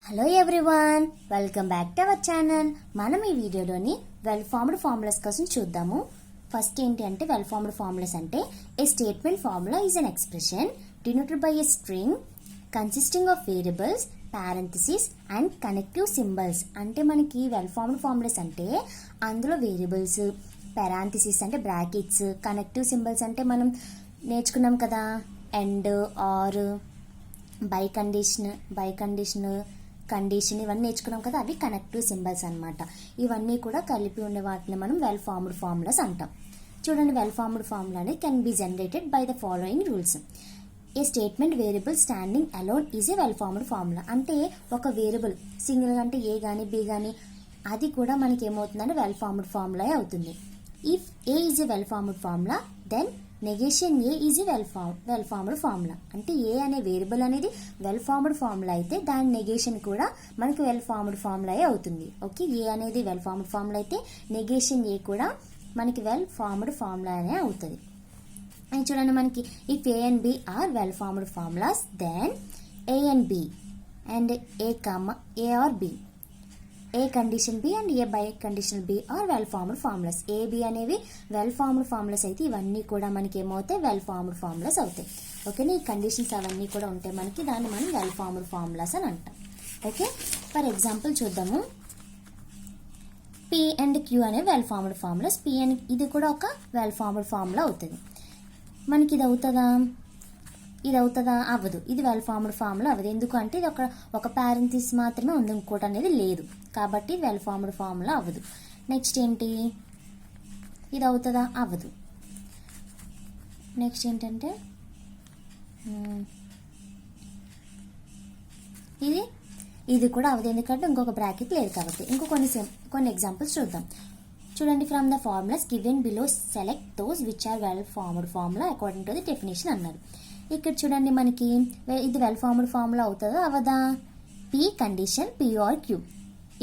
Hello everyone, welcome back to our channel. మనం ఈ వీడియోలోని వెల్ ఫార్మ్డ్ ఫార్ములాస్ కోసం చూద్దాము. ఫస్ట్ ఏంటి అంటే వెల్ ఫార్మ్డ్ ఫార్ములాస్ అంటే a statement formula is an expression denoted by a string consisting of variables parenthesis and connective symbols. అంటే మనకి వెల్ ఫార్మ్డ్ ఫార్ములాస్ అంటే అందులో వేరియబుల్స్, పారెంథసిస్ అంటే బ్రాకెట్స్, కనెక్టివ్ సింబల్స్ అంటే మనం నేర్చుకున్నాం కదా, అండ్, ఆర్, బై కండిషన్ ఇవన్నీ నేర్చుకున్నాం కదా, అవి కనెక్టివ్ సింబల్స్ అన్నమాట. ఇవన్నీ కూడా కలిపి ఉండే వాటిని మనం వెల్ ఫార్మ్డ్ ఫార్ములాస్ అంటాం. చూడండి, వెల్ ఫార్మ్డ్ ఫార్ములా అనేది can be generated by the following rules. A statement variable standing alone is a well formed formula. అంటే ఒక వేరియబుల్ సింగిల్ అంటే ఏ గానీ బి గానీ అది కూడా మనకి ఏమవుతుందంటే వెల్ ఫార్మ్డ్ ఫార్ములా అవుతుంది. If A is a well formed formula then negation A is a well formed formula. అంటే ఏ అనే వేరియబుల్ అనేది వెల్ ఫార్మ్డ్ ఫార్ములా అయితే దాని నెగేషన్ కూడా మనకి వెల్ ఫార్మ్డ్ ఫార్ములా అవుతుంది. ఓకే, ఏ అనేది వెల్ ఫార్మ్డ్ ఫార్ములా అయితే నెగేషన్ ఏ కూడా మనకి వెల్ ఫార్మ్డ్ ఫార్ములా అనే అవుతుంది. అని చూడండి, మనకి if A and B are well formed formulas then A and B and A or B, A condition B and A bi condition B are well formed formulas. A B అనేవి well formed formulas అయితే ఇవన్నీ కూడా మనకి ఏమవుతాయి, well formed formulas అవుతాయి. ఓకేనా, ఈ conditions అవన్నీ కూడా ఉంటాయి మనకి, దాన్ని మనం వెల్ ఫార్మ్డ్ ఫార్ములాస్ అని అంటాం. ఓకే, ఫర్ ఎగ్జాంపుల్ చూద్దాము. పి అండ్ క్యూ అనేవి well formed formulas. P and ఇది కూడా ఒక వెల్ ఫార్మ్డ్ ఫార్ములా అవుతుంది. మనకి ఇది అవుతుందా అవ్వదు. ఇది వెల్ ఫార్మ్డ్ ఫార్ములా అవ్వదు. ఎందుకంటే ఇది ఒక పారెంథసిస్ మాత్రమే ఉంది, ఇంకోటి అనేది లేదు. కాబట్టి వెల్ ఫార్మ్డ్ ఫార్ములా అవ్వదు. నెక్స్ట్ ఏంటి, ఇది అవుతుందా అవ్వదు. నెక్స్ట్ ఏంటంటే ఇది కూడా అవ్వదు, ఎందుకంటే ఇంకొక బ్రాకెట్ లేదు కాబట్టి. ఇంకో కొన్ని ఎగ్జాంపుల్స్ చూద్దాం. చూడండి, from the formulas given below select those which are well formed formula according to the definition అన్నారు. ఇక్కడ చూడండి, మనకి ఇది వెల్ ఫార్మ్డ్ ఫార్ములా అవుతుందా అవదా. P condition P or Q,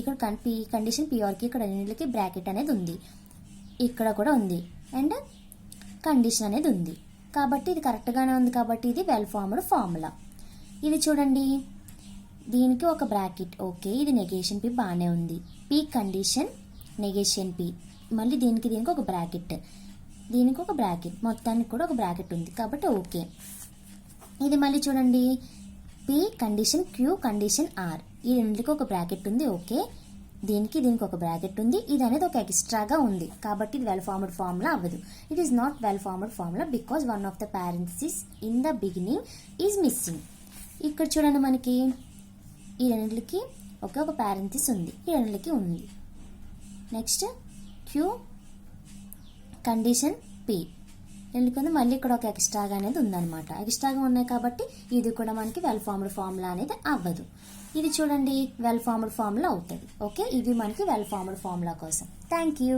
ఇక్కడ P condition P or Q, ఇక్కడ రెండింటికి బ్రాకెట్ అనేది ఉంది, ఇక్కడ కూడా ఉంది, అండ్ కండిషన్ అనేది ఉంది. కాబట్టి ఇది కరెక్ట్గానే ఉంది, కాబట్టి ఇది వెల్ ఫార్మ్డ్ ఫార్ములా. ఇది చూడండి, దీనికి ఒక బ్రాకెట్, ఓకే, ఇది నెగేషన్ పి బాగానే ఉంది. పి కండిషన్ నెగేషన్ పి, మళ్ళీ దీనికి ఒక బ్రాకెట్, దీనికి ఒక బ్రాకెట్, మొత్తానికి కూడా ఒక బ్రాకెట్ ఉంది, కాబట్టి ఓకే. ఇది మళ్ళీ చూడండి, P condition Q condition R, ఈ రెండింటికి ఒక బ్రాకెట్ ఉంది, ఓకే, దీనికి ఒక బ్రాకెట్ ఉంది, ఇది అనేది ఒక ఎక్స్ట్రాగా ఉంది, కాబట్టి ఇది వెల్ ఫార్మ్డ్ ఫార్ములా అవ్వదు. It is not well formed formula because one of the parenthesis in the beginning is missing. ఇక్కడ చూడండి, మనకి ఈ రెండింటికి ఒక పారెంథసిస్ ఉంది, ఈ రెండింటికి ఉంది. నెక్స్ట్ క్యూ కండిషన్ పి, ఎందుకంటే మళ్ళీ ఇక్కడ ఒక ఎక్స్ట్రాగా అనేది ఉందన్నమాట. ఎక్స్ట్రాగా ఉన్నాయి కాబట్టి ఇది కూడా మనకి వెల్ ఫార్మ్డ్ ఫార్ములా అనేది అవ్వదు. ఇది చూడండి, వెల్ ఫార్మ్డ్ ఫార్ములా అవుతుంది. ఓకే, ఇవి మనకి వెల్ ఫార్మ్డ్ ఫార్ములా కోసం. Thank you.